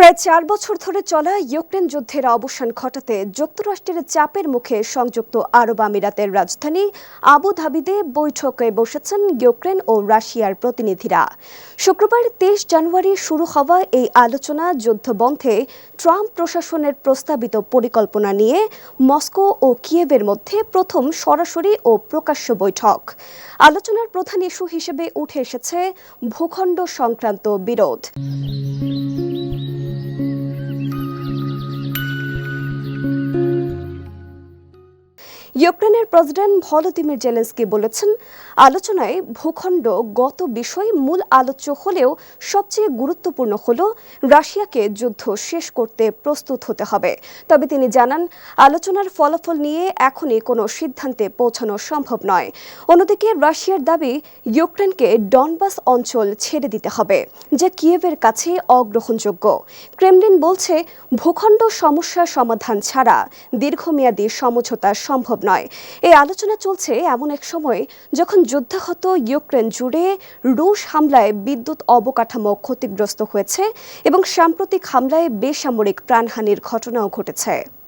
প্রায় ৪ বছর ধরে চলা ইউক্রেন যুদ্ধের অবসান ঘটাতে যুক্তরাষ্ট্রের চাপের মুখে সংযুক্ত আরব আমিরাতের রাজধানী আবুধাবিতে বৈঠকে বসেছেন ইউক্রেন ও রাশিয়ার প্রতিনিধিরা। শুক্রবার ২৩ জানুয়ারি শুরু হওয়া এই আলোচনা যুদ্ধ বন্ধে ট্রাম্প প্রশাসনের প্রস্তাবিত পরিকল্পনা নিয়ে মস্কো ও কিয়েভের মধ্যে প্রথম সরাসরি ও প্রকাশ্য বৈঠক। আলোচনার প্রধান ইস্যু হিসেবে উঠে এসেছে ভূখণ্ড সংক্রান্ত বিরোধ। ইউক্রেনের প্রেসিডেন্ট ভলোদিমির জেলেনস্কি বলেছেন, আলোচনায় ভূখণ্ডগত বিষয় মূল আলোচ্য হলেও সবচেয়ে গুরুত্বপূর্ণ হল রাশিয়াকে যুদ্ধ শেষ করতে প্রস্তুত হতে হবে। তবে তিনি জানান, আলোচনার ফলাফল নিয়ে এখনই কোনো সিদ্ধান্তে পৌঁছানো সম্ভব নয়। অন্যদিকে রাশিয়ার দাবি, ইউক্রেনকে ডনবাস অঞ্চল ছেড়ে দিতে হবে, যা কিয়েভের কাছে অগ্রহণযোগ্য। ক্রেমলিন বলছে, ভূখণ্ড সমস্যা সমাধান ছাড়া দীর্ঘমেয়াদী সমঝোতা সম্ভব নয়। এই আলোচনা চলছে এমন এক সময় যখন যুদ্ধাহত ইউক্রেন জুড়ে রুশ হামলায় বিদ্যুৎ অবকাঠামো ক্ষতিগ্রস্ত হয়েছে এবং সাম্প্রতিক হামলায় বেসামরিক প্রাণহানির ঘটনাও ঘটেছে।